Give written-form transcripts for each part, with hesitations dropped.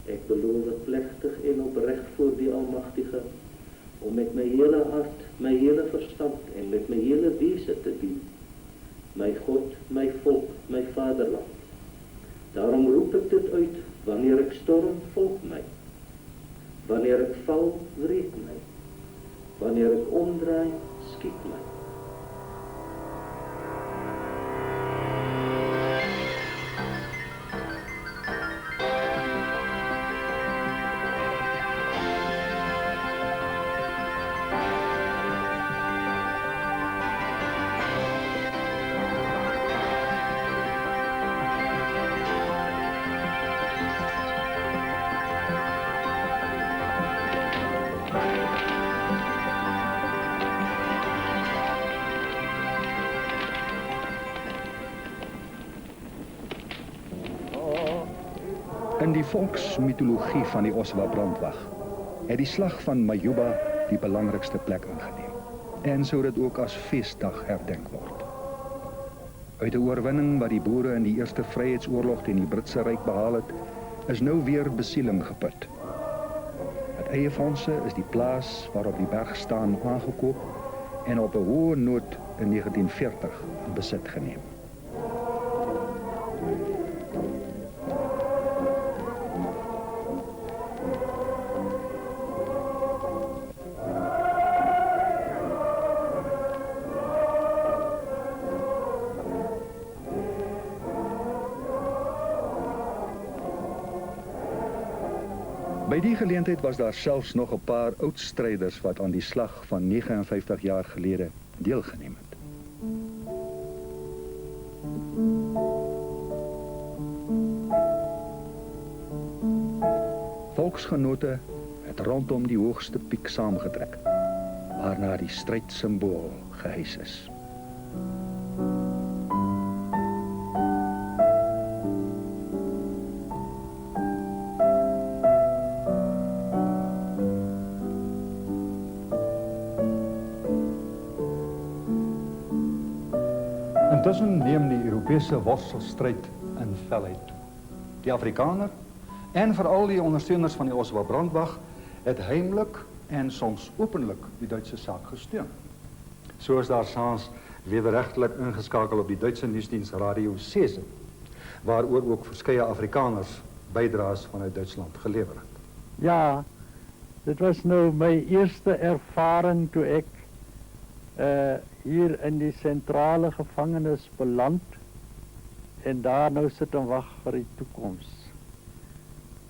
Ek beloof plechtig en oprecht voor die Almachtige, om met my hele hart, my hele verstand en met my hele wese te dien. My God, my volk, my vaderland. Daarom roep ek dit uit, wanneer ek storm, volg my. Wanneer ek val, wreek my. Wanneer ek omdraai, skiet my. In die volksmythologie van die Oswa brandwag het die slag van Majuba die belangrikste plek ingeneem en sou dit ook as feesdag herdenk word. Uit 'n oorwinning wat die boere in die eerste vryheidsoorlog teen die Britse Ryk behaal het, is nou weer besieling geput. Het eie fondse is die plaas waarop die berg staan aangekoop en op 'n hoë noot in 1940 in besit geneem. By die geleentheid was daar selfs nog 'n paar oud stryders wat aan die slag van 59 jaar gelede deelgeneem het. Volksgenote het rondom die hoogste piek saamgetrek, waarna die strijdsimbool gehys is. Intussen neem die Europese worstelstryd in felheid toe. Die Afrikaner en veral die ondersteuners van die Oswa brandwag het heimlik en soms openlik die Duitse saak gesteun. So is daar saans wederregtelik ingeskakel op die Duitse nuusdiens Radio Sese, waaroor ook verskeie Afrikaners bydraes vanuit Duitsland gelewer het. Ja, dit was nou my eerste ervaring toe ek hier in die sentrale gevangenis beland en daar nou sit en wag vir die toekoms.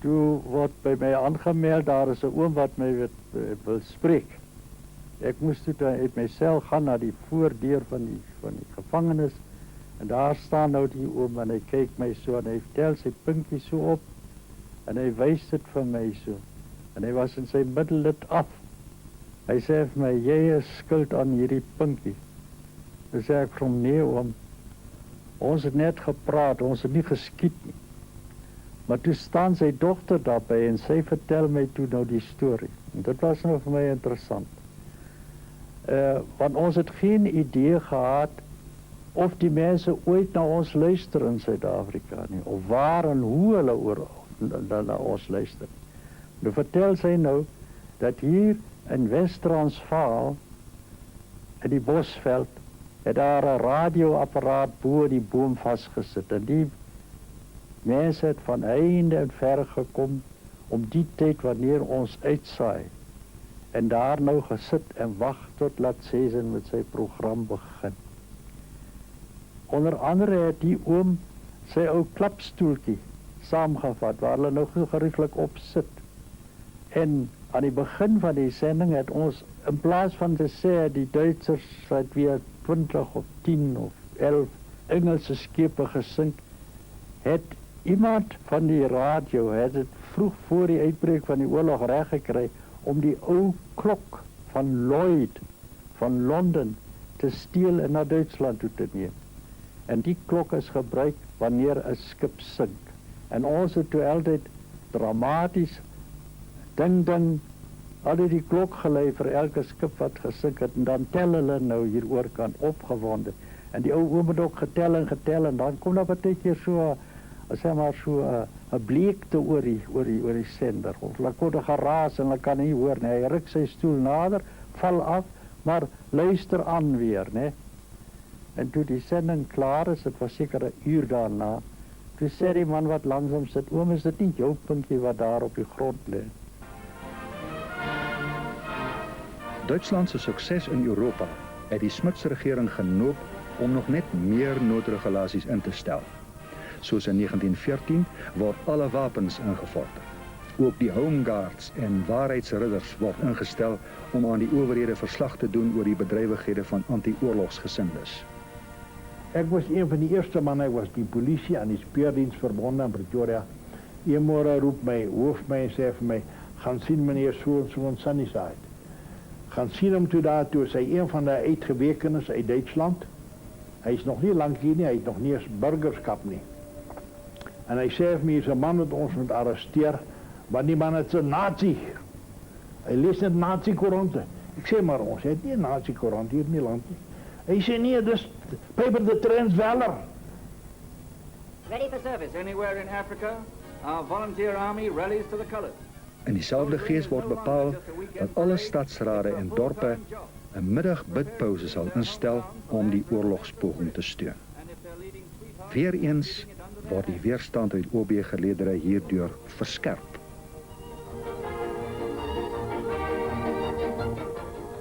Toe word by my aangemeld, daar is 'n oom wat my wil spreek. Ek moes toe uit my sel gaan na die voordeur van die gevangenis en daar staan nou die oom en hy kyk my so en hy tel sy pinkie so op en hy wys dit vir my so en hy was in sy middellid af. Hy sê vir my, jy is skuld aan hierdie pinkie. Toe sê ek vir hom, nee oom, ons het net gepraat, ons het nie geskiet nie. Maar toe staan sy dogter daarby en sy vertel my toe nou die storie. En dit was nou vir my interessant. Want ons het geen idee gehad of die mense ooit na ons luister in Suid-Afrika nie, of waar en hoe hulle na ons luister. Nou vertel sy nou, dat hier in West-Transvaal, in die Bosveld, het daar 'n radioapparaat bo die boom vasgesit. En die mense het van heinde en ver gekom om die tyd wanneer ons uitsaai. En daar nou gesit en wag tot laat Season met sy program begin. Onder andere het die oom sy ou klapstoeltjie saamgevat, waar hulle nou gerieflik op sit. En aan die begin van die sending het ons, in plaas van te sê, die Duitsers het weer 20 of 10 of 11 Engelse skepe gesink, het iemand van die radio, het het vroeg voor die uitbreek van die oorlog reg gekry, om die ou klok van Lloyd, van Londen, te steel en na Duitsland toe te neem. En die klok is gebruik wanneer 'n skip sink. En ons het toe altyd dramaties ding, al die klok gelei vir elke skip wat gesink het, en dan tel hulle nou hieroor kan opgewonde. En die ou oom het ook getel en dan kom daar partykeer so, sê maar so 'n bleekte oor die sender. Of hulle kon geraas en hulle kan nie hoor nie. Hy ruk sy stoel nader, val af, maar luister aan weer, né? En toe die sending klaar is, dit was seker 'n uur daarna, toe sê die man wat langsom sit, oom, is dit nie jou puntjie wat daar op die grond lê? Duitsland se sukses in Europa het die Smuts-regering genoop om nog net meer noodregulasies in te stel. Soos in 1914 word alle wapens ingevorder. Ook die Home Guards en waarheidsridders word ingestel om aan die owerhede verslag te doen oor die bedrywighede van anti-oorlogsgesindes. Ek was een van die eerste manne, ek was die polisie aan die speurdiens verbonden in Pretoria. Een môre roep my hoof my en sê vir my, gaan sien meneer so in Sunnyside. Gaan sien hom toe daar, toe is hy een van die uitgewekenes uit Duitsland. Hy is nog nie lang hier nie, hy het nog nie eens burgerskap nie. En hy sê vir my, is 'n man wat ons moet arresteer, want die man is 'n nazi. Hy lees net nazi-koerante. Ek sê maar, ons het nie 'n nazi-koerant hier in die land nie. Hy sê nee, dis paper the Transvaller. Ready for service anywhere in Africa. Our volunteer army rallies to the colors. In dieselfde gees word bepaal dat alle stadsrade en dorpe 'n middagbidpause sal instel om die oorlogspoging te steun. Weereens word die weerstand uit OB-geleedere hierdeur verskerp.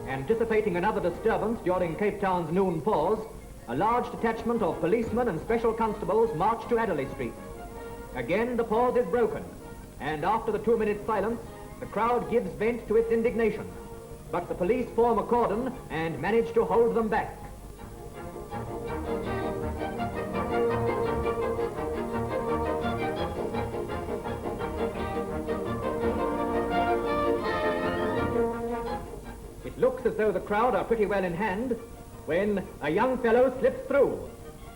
Anticipating another disturbance during Cape Town's noon pause, a large detachment of policemen and special constables march to Adderley Street. Again, the pause is broken, and after the 2-minute silence, the crowd gives vent to its indignation. But the police form a cordon and manage to hold them back. It looks as though the crowd are pretty well in hand when a young fellow slips through.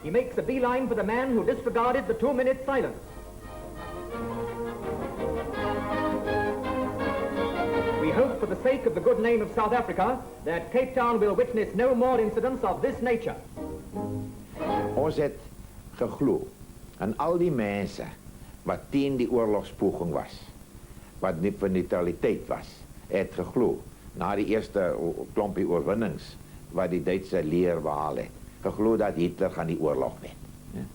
He makes a beeline for the man who disregarded the 2-minute silence. We hope for the sake of the good name of South Africa that Cape Town will witness no more incidents of this nature. Ons het geglo aan al die mense wat teen die oorlogspoging was, wat nie vir neutraliteit was, het geglo na die eerste klompie oorwinnings wat die Duitse leer behaal het, geglo dat Hitler gaan die oorlog wen. Ja.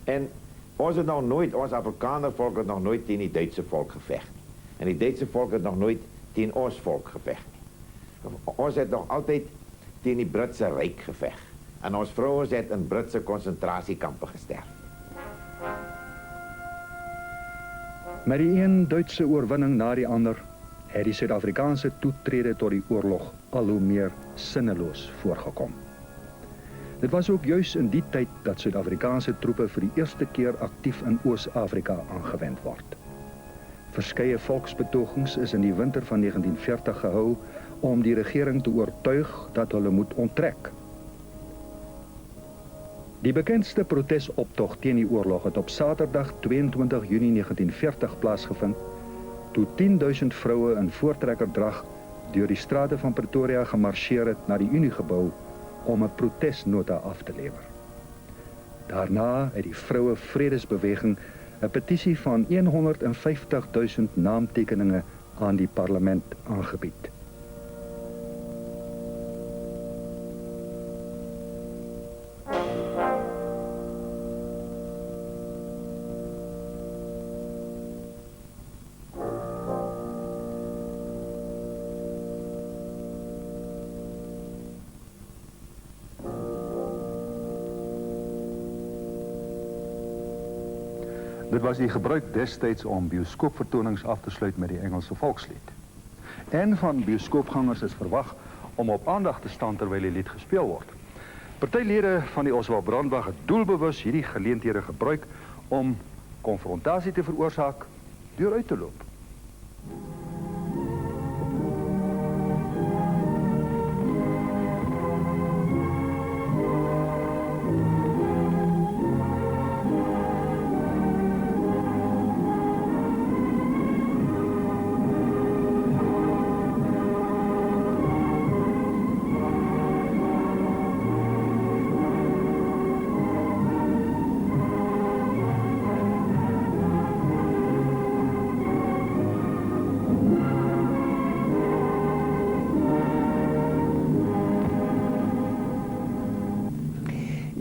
En ons het nog nooit, ons Afrikaner volk het nog nooit teen die Duitse volk geveg nie. En die Duitse volk het nog nooit teen ons volk geveg nie. Ons het nog altyd teen die Britse Ryk geveg. En ons vrouens het in Britse konsentrasiekampe gesterf. Met die een Duitse oorwinning na die ander het die Suid-Afrikaanse toetrede tot die oorlog al hoe meer sinneloos voorgekom. Dit was ook juis in die tyd dat Suid-Afrikaanse troepe vir die eerste keer aktief in Oos-Afrika aangewend word. Verskeie volksbetogings is in die winter van 1940 gehou om die regering te oortuig dat hulle moet onttrek. Die bekendste protesoptog teen die oorlog het op Saterdag 22 Junie 1940 plaasgevind, toe 10.000 vroue in voortrekkerdrag deur die strate van Pretoria gemarseer het na die Uniegebou om 'n protesnota af te lewer. Daarna het die vroue vredesbeweging 'n petisie van 150.000 naamtekeninge aan die parlement aangebied. Dit was die gebruik destyds om bioskoopvertonings af te sluit met die Engelse volkslied. En van bioskoopgangers is verwag om op aandag te staan terwyl die lied gespeel word. Partylede van die Oswald Brandwag het doelbewus hierdie geleenthede gebruik om konfrontasie te veroorsaak deur uit te loop.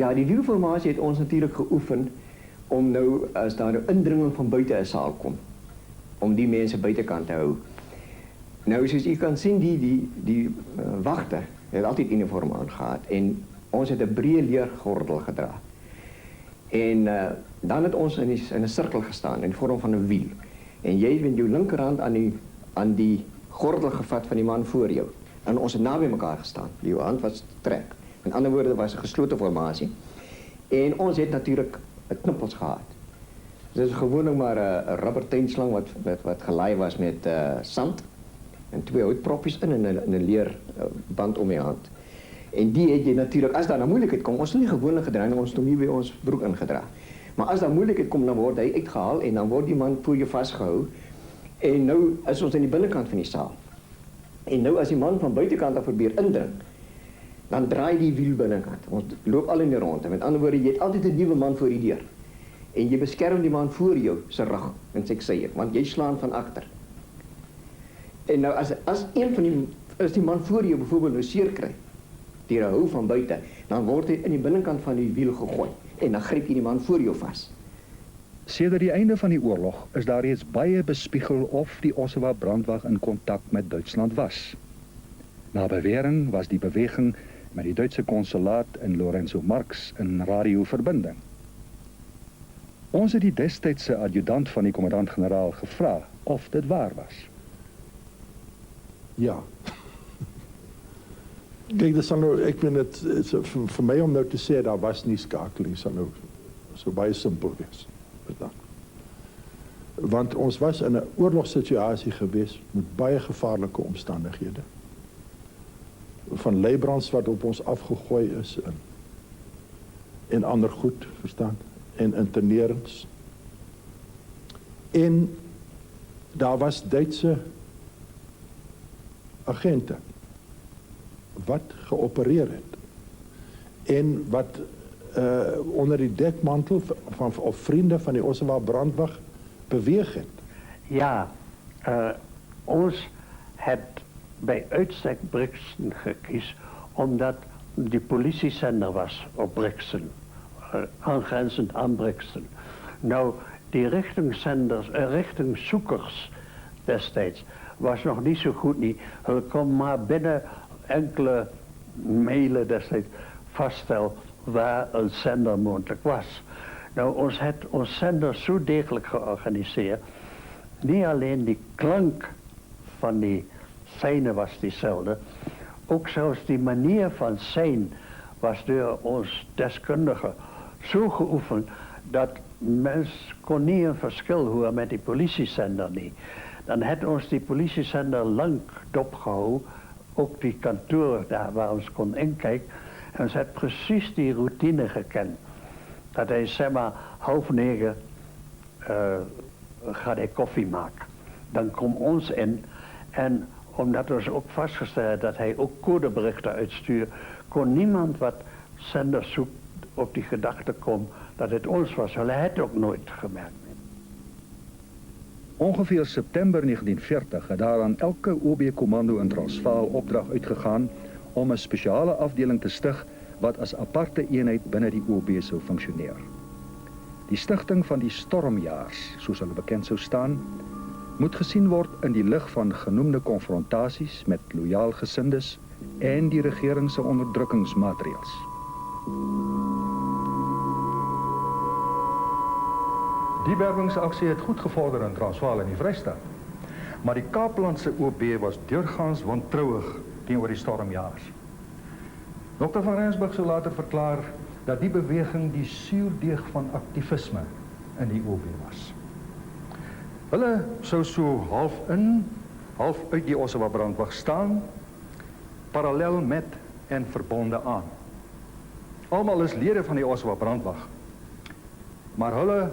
Ja, die wielformasie het ons natuurlijk geoefen om nou, as daar 'n indringing van buite 'n saal kom, om die mense buitekant te hou. Nou, soos u kan sien, die wagte het altyd uniform aangehad en ons het 'n breë leergordel gedra. En dan het ons in 'n sirkel gestaan in die vorm van 'n wiel. En jy het met jou linkerhand aan die gordel gevat van die man voor jou. En ons het naby mekaar gestaan. Jou hand was trek. Met ander woorde was 'n geslote formasie. En ons het natuurlik 'n knippels gehad. Dit is gewoonlik maar 'n rubbertuinslang wat gelaai was met sand en 2 houtproppies in 'n leerband om die hand. En die het jy natuurlik, as daar 'n moeilikheid kom, ons het nie gewoonlik gedra nie, ons het hom nie by ons broek ingedra. Maar as daar moeilikheid kom, dan word hy uitgehaal en dan word die man voor jou vasgehou. En nou is ons aan die binnekant van die saal. En nou as die man van buitekant af probeer indring, dan draai die wiel binnekant. Ons loop al in die ronde. Met ander woorde, jy het altyd 'n nuwe man voor die deur. En jy beskerm die man voor jou se rug en sy sye, want jy slaan van agter. En nou as die man voor jou byvoorbeeld nou seer kry deur 'n hou van buite, dan word hy in die binnekant van die wiel gegooi en dan gryp jy die man voor jou vas. Sedert die einde van die oorlog is daar reeds baie bespiegel of die Ossawa brandwag in kontak met Duitsland was. Na bewering was die beweging met die Duitse konsulaat in Lorenzo Marx in radioverbinding. Ons het die destydse adjudant van die kommandant-generaal gevra of dit waar was. Ja. Kijk, dat sal nou, ek vind het vir my om nou te sê, daar was nie skakeling, sal nou so baie simpel wees. Want ons was in 'n oorlogssituasie gewees met baie gevaarlike omstandighede. Van leibrands wat op ons afgegooi is en ander goed, verstaan, en internerings. En daar was Duitse agente wat geopereer het en wat onder die dekmantel of vriende van die Ossawa brandwag beweeg het. Ja, ons het bij uitstek Brixen gekies, omdat die politiezender was op Brixen, aangrenzend aan Brixen. Nou, die richtingzoekers destijds was nog niet zo goed niet. Hulle kon maar binnen enkele mijlen destijds vaststellen waar een zender mogelijk was. Nou, ons het ons zender zo degelijk georganiseerd. Niet alleen die klank van die seine was diezelfde, ook zelfs die manier van zijn was door ons deskundigen zo geoefend dat mens kon niet een verschil horen met die politiezender niet. Dan had ons die politiezender lang opgehouden, ook die kantoor daar waar ons kon inkijken, en ze had precies die routine gekend. Dat hij zeg maar 8:30 gaat hij koffie maken. Dan komt ons in en omdat we ook vastgesteld dat hij ook codeberichten uitstuurde, kon niemand wat zenders zoekt op die gedachte komen dat het ons was. Hij had het ook nooit gemerkt. Ongeveer September 1940 het daar aan elke OB-kommando in Transvaal opdrag uitgegaan om 'n spesiale afdeling te stig wat as aparte eenheid binne die OB sou funksioneer. Die stigting van die stormjaars, soos hulle bekend sou staan, moet gesien word in die lig van genoemde konfrontasies met loyaal gesindes en die regering se onderdrukkingsmaatreëls. Die werwingsaksie het goed gevorder in Transvaal en die Vrystaat. Maar die Kaaplandse OB was deurgaans wantrouig teenoor die stormjaars. Dr. van Rensburg sou later verklaar dat die beweging die suurdeeg van aktivisme in die OB was. Hulle sou so half in, half uit die Ossawa brandwag staan, parallel met en verbonde aan. Almal is lede van die Ossawa brandwag, maar hulle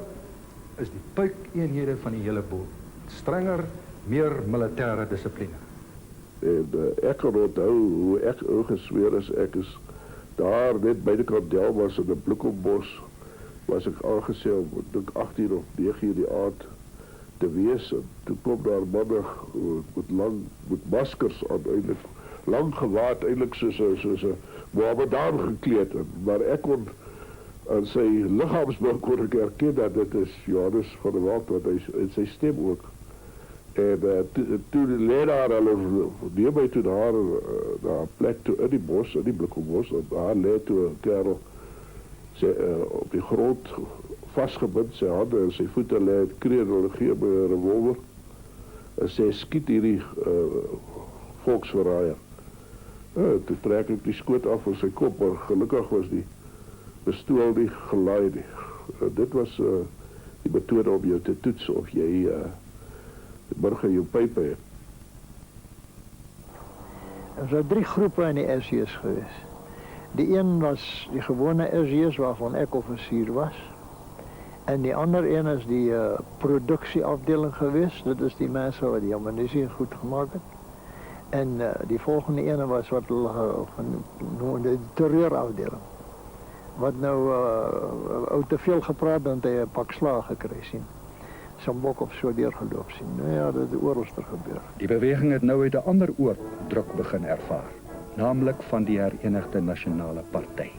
is die puikeenhede van die hele boel. Strenger, meer militêre dissipline. En ek kan onthou hoe ek ingesweer is, ek is daar net by die kandel was in 'n bloekombos, was ek aangesê om, ek dink 18 of 9 uur die aand te wees, en toe kom daar manne met maskers aan, eintlik lang gewaad, eintlik soos 'n Mohammedaan gekleed, maar ek kon aan sy liggaamsbeeld kon ek herken dat dit is Johannes van der Walt, want hy in sy stem ook. En toe lê daar hulle neem my toe daar na 'n plek toe in die bos, in die Blikhofbos, en daar lê toe 'n kerel op die grond vasgebind, sy hande en sy voete lê, kreeg hulle gee my 'n revolver en sê skiet hierdie volksverraaier. Toe trek ek die skoot af van sy kop, maar gelukkig was die pistool nie gelaai nie. Dit was die metode om jou te toets of jy burger jou pype het. Er was 3 groepe in die SJ's geweest. Die een was die gewone SJ's waarvan ek offisier was. En die ander een is die produksieafdeling geweest. Dit is die mense wat die ammunisie goed gemaakt het. En die volgende ene was wat hulle genoem de terreurafdeling. Wat nou ou te veel gepraat en hy 'n pak slaag gekry sien. Sambok op so deurgeloop sien. Nou ja, dit het oorlogster gebeur. Die beweging het nou uit 'n ander oord druk begin ervaar, naamlik van die Herenigde Nasionale Party.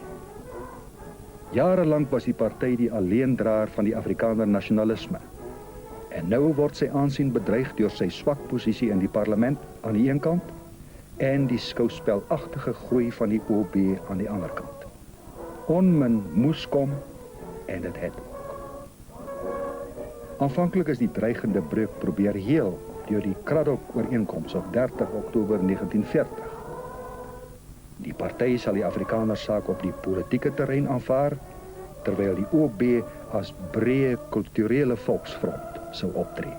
Jarelang was die party die alleendraer van die Afrikaner nasionalisme. En nou word sy aansien bedreig deur sy swak posisie in die parlement aan die een kant en die skouspelagtige groei van die OB aan die ander kant. Onmin moes kom en dit het ook. Aanvanklik is die dreigende breuk probeer heel deur die Kraddock-ooreenkoms op 30 Oktober 1940. Die party sal die Afrikanerssaak op die politieke terrein aanvaar, terwyl die OB as breë kulturele volksfront sou optree.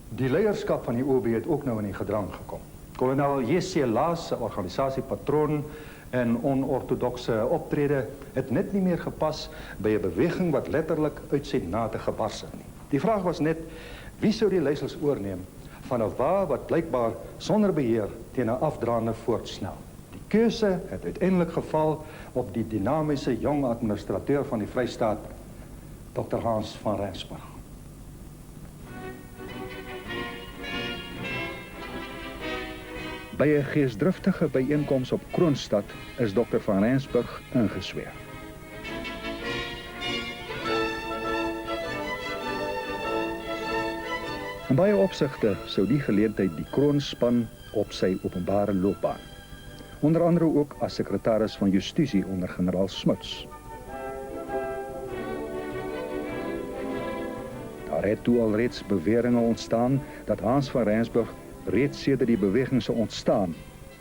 Die leierskap van die OB het ook nou in die gedrang gekom. Kolonel J.C. Laas, se organisasiepatroon en onortodokse optrede het net nie meer gepas by 'n beweging wat letterlik uit sy nate gebars het nie. Die vraag was net, wie sou die leiersels oorneem van 'n wa wat blykbaar sonder beheer teen 'n afdraande voortsnel. Die keuse het uiteindelik geval op die dinamiese jong administrateur van die Vrystaat, Dr. Hans van Rensburg. By 'n geesdriftige byeenkoms op Kroonstad is Dr. van Rensburg ingesweer. In baie opsigte sou die geleentheid die kroonspan op sy openbare loopbaan. Onder andere ook as sekretaris van Justisie onder generaal Smuts. Daar het toe alreeds beweringe ontstaan dat Hans van Rensburg reeds sedert die beweging se ontstaan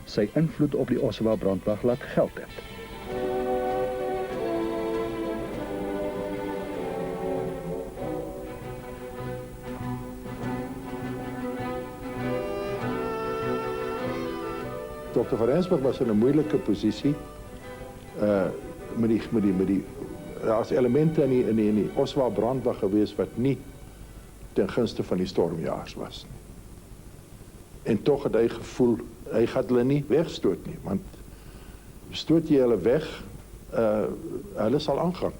sy invloed op die Ossawa brandwag laat geld het. Dr. van Rensburg was in 'n moeilike posisie met die as elemente in die Ossawa brandwag gewees wat nie ten gunste van die stormjagers was nie. En tog het hy gevoel hy gaan hulle nie wegstoot nie, want stoot jy hulle weg, hulle sal aangaan.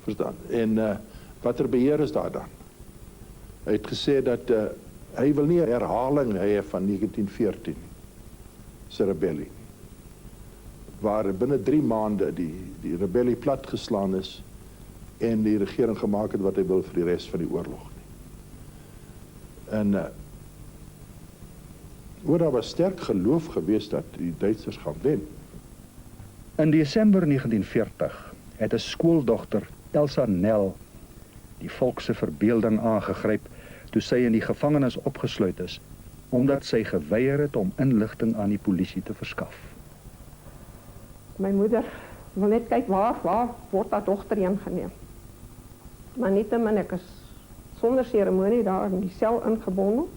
Verstaan? En watter beheer is daar dan? Hy het gesê dat hy wil nie 'n herhaling hê van 1914 se rebellie, waar binne 3 maande die rebellie platgeslaan is en die regering gemaak het wat hy wil vir die res van die oorlog nie. En daar was sterk geloof geweest dat die Duitsers gaan wen. In Desember 1940 het 'n skooldogter, Elsa Nel, die volk se verbeelding aangegryp toe sy in die gevangenis opgesluit is, omdat sy geweier het om inligting aan die polisie te verskaf. My moeder wil net kyk waar word haar dogter heen geneem. Maar nietemin, ek is sonder seremonie daar in die sel ingebondel.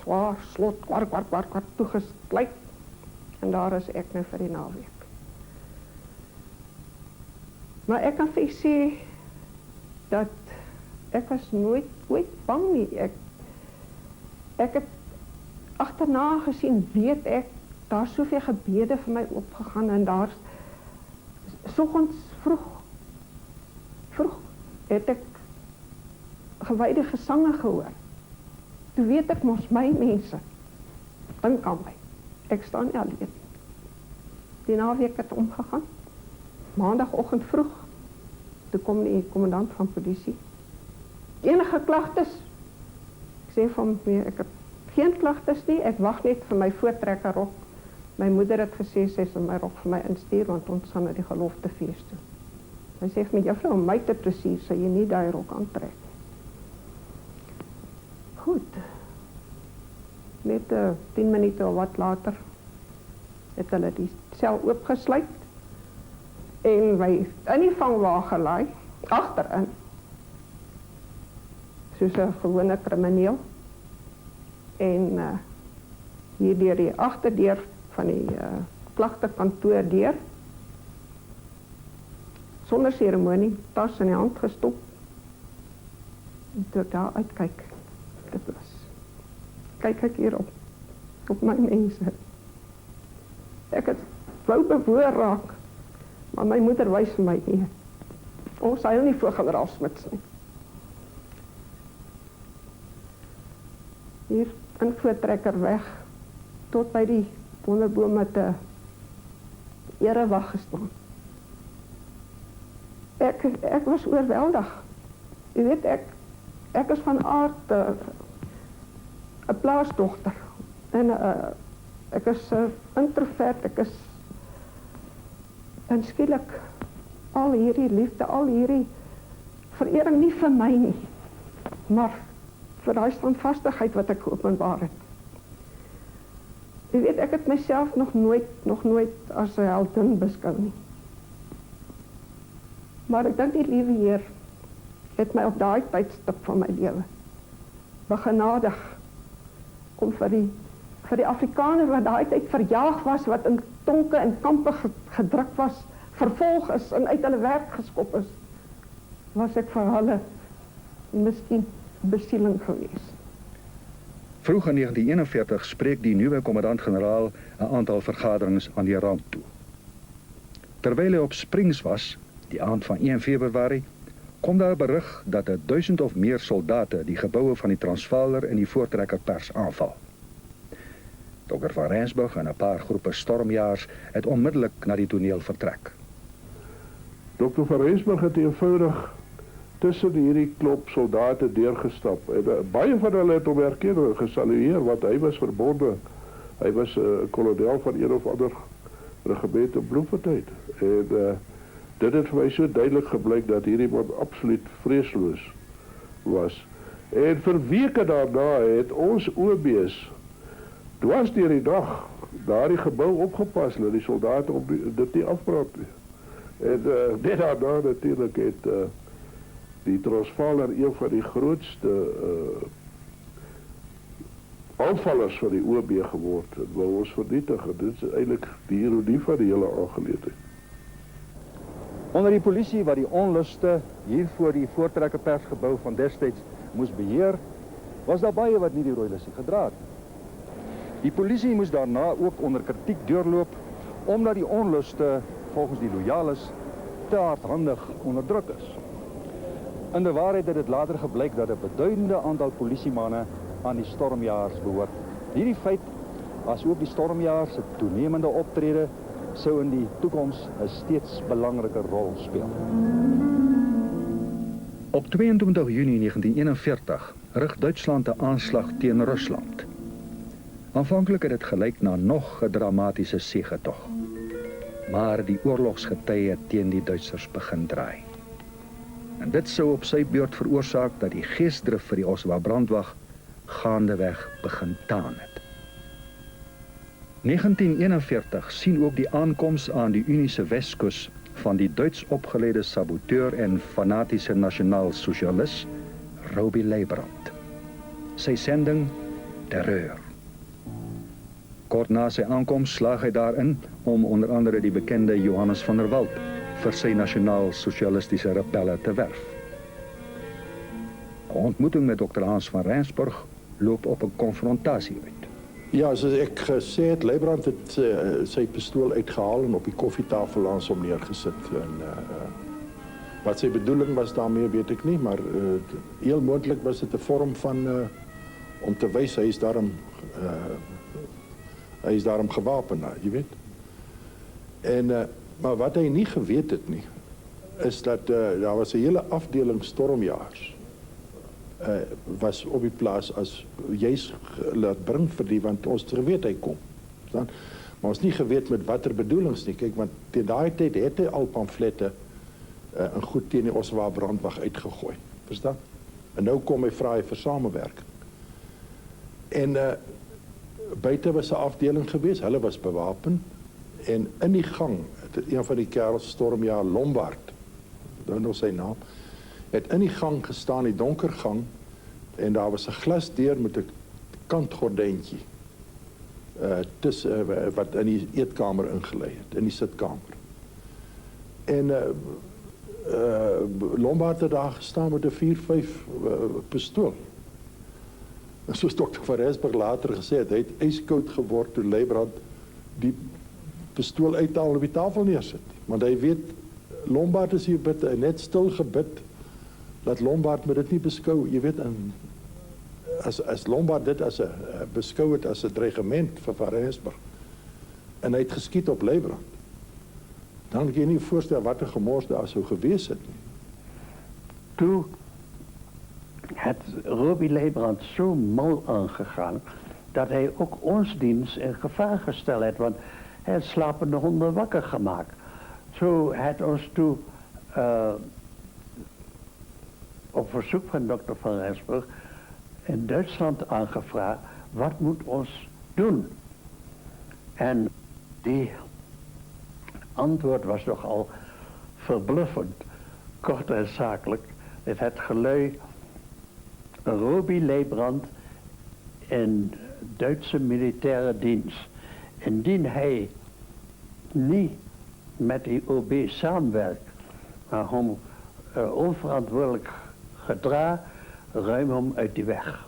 Zwaar slot, kwart toegesluit. En daar is ek nou vir die naweek. Maar ek kan vir u sê dat ek was nooit bang nie. Ek het agterna gesien, weet ek, daar soveel gebede vir my opgegaan en daar soggens vroeg het ek gewyde gesange gehoor. Toe weet ek mos my mense dink aan my. Ek staan nie alleen. Die naweek het omgegaan. Maandagoggend vroeg, toe kom die kommandant van polisie. Enige klagtes? Ek sê van nee, ek het geen klagtes nie, ek wag net vir my voortrekkerrok. My moeder het gesê sy sal my rok vir my instuur, want ons gaan na die geloftefees toe. Hy sê vir my, juffrou, om my te plesier, sal jy nie daai rok aantrek nie. Goed. Net 10 minute of wat later het hulle die sel oopgesluit en my in die vangwa gelaai, agterin, soos 'n gewone krimineel. En hier deur die agterdeur van die klagtekantoor deur, sonder seremonie, tas in die hand gestop, en toe ek daar uitkyk, dit was, kyk ek hier op my mense. Ek het wou bewoor raak, maar my moeder wys vir my nie. Ons huil nie voor generaal Smits nie. Hier in Voortrekker weg, tot by die wonderboom met 'n erewag gestaan. Ek was oorweldig. Jy weet, ek is van aard 'n plaasdogter. En ek is introvert, ek is en skielik al hierdie liefde, al hierdie verering nie vir my nie, maar vir daai standvastigheid wat ek geopenbaar het. Jy weet, ek het myself nog nooit as 'n heldin beskou nie. Maar ek dink die liewe Heer het my op daai tydstip van my lewe begenadig om vir die Afrikaner wat daai tyd verjaag was, wat in tonke en kampe gedruk was, vervolg is en uit hulle werk geskop is, was ek vir hulle miskien besieling gewees. Vroeg in 1941 spreek die nuwe kommandant-generaal 'n aantal vergaderings aan die rand toe. Terwyl hy op Springs was, die aand van 1 Februarie, kom daar berig dat 1000 of meer soldate die geboue van die Transvaaler en die Voortrekkerpers aanval. Dr. van Rensburg en 'n paar groepe stormjaars het onmiddellik na die toneel vertrek. Dr. van Rensburg het eenvoudig tussen hierdie klop soldate deurgestap. En baie van hulle het hom herken en gesalueer, want hy was verbonde. Hy was 'n kolonel van een of ander regiment in Bloemfontein. En dit het vir my so duidelik gebleik dat hierdie man absoluut vreesloos was. En vir weke daarna het ons OB's dwars deur die dag daardie gebou opgepas, dat die soldate op dit nie afbrand nie. En net daarna natuurlik het die Transvaaler een van die grootste aanvallers van die OB geword en wou ons vernietig. En dit is eintlik die ironie van die hele aangeleentheid. Onder die polisie wat die onluste hier voor die Voortrekkerpersgebou van destyds moes beheer, was daar baie wat nie die rooi lissie gedra het. Die polisie moes daarna ook onder kritiek deurloop, omdat die onluste volgens die loyales te hardhandig onderdruk is. In de waarheid het dit later gebleik dat 'n beduidende aantal polisiemanne aan die stormjaars behoort. Hierdie feit, as ook die stormjaars se toenemende optrede, sou in die toekoms 'n steeds belangriker rol speel. Op 22 Junie 1941 rig Duitsland 'n aanslag teen Rusland. Aanvanklik het dit gelyk na nog 'n dramatiese segetog. Maar die oorlogsgetye teen die Duitsers begin draai. En dit sou op sy beurt veroorsaak dat die geesdrif vir die Oswa brandwag gaandeweg begin taan het. 1941 sien ook die aankoms aan die Unie se Weskus van die Duits opgeleide saboteur en fanatiese nasionaal-sosialis Roby Leibrand. Sy sending Terreur. Kort na sy aankoms slaag hy daarin om onder andere die bekende Johannes van der Walt vir sy nasionaal-sosialistiese rebelle te werf. 'n Ontmoeting met Dr. Hans van Rensburg loop op 'n konfrontasie uit. Ja, soos ek gesê het, Leibrand het sy pistool uitgehaal en op die koffietafel langs hom neergesit. En wat sy bedoeling was daarmee weet ek nie, maar heel moontlik was dit 'n vorm van om te wys hy is daarom Hy is daarom gewapen, jy weet. En, maar wat hy nie geweet het nie, is dat daar was 'n hele afdeling stormjagers was op die plaas as juis laat bring vir die, want ons geweet hy kom. Verstaan? Maar ons nie geweet met watter bedoelings nie. Kyk, want teen daai tyd het hy al pamflette en goed teen die Oswa brandwag uitgegooi. Verstaan? En nou kom hy vra hy vir samewerking. En buite was 'n afdeling gewees, hulle was bewapen. En in die gang, het een van die kerels, stormjager Lombard, dan nog sy naam, het in die gang gestaan, die donker gang, en daar was 'n glasdeur met 'n kantgordyntjie wat in die eetkamer ingelei het, in die sitkamer. En Lombard het daar gestaan met 'n 4-5 pistool. En soos Dr. van Rensburg later gesê het, hy het ijskoud geword toe Leibrand die pistool uithaal en op die tafel neersit. Want hy weet, Lombard is hier bid, net stil gebid, dat Lombard met dit nie beskou, jy weet, as Lombard dit as 'n beskou het as 'n dreigement vir Van Rensburg, en hy het geskiet op Leibrand, dan kan jy nie voorstel wat 'n gemors daar sou gewees het nie. Toe het Robbie Leibrand zo mal aangegaan dat hij ook ons dienst in gevaar gesteld heeft, want hij had slapende honden wakker gemaakt. Zo heeft ons toen op verzoek van dokter Van Rensburg in Duitsland aangevraagd, wat moet ons doen? En die antwoord was nogal verbluffend, kort en zakelijk. Het had gelui Robbie Leibrand in Duitse militaire dienst. Indien hij niet met die OB samenwerkt, maar hem onverantwoordelijk gedragen, ruim hem uit die weg.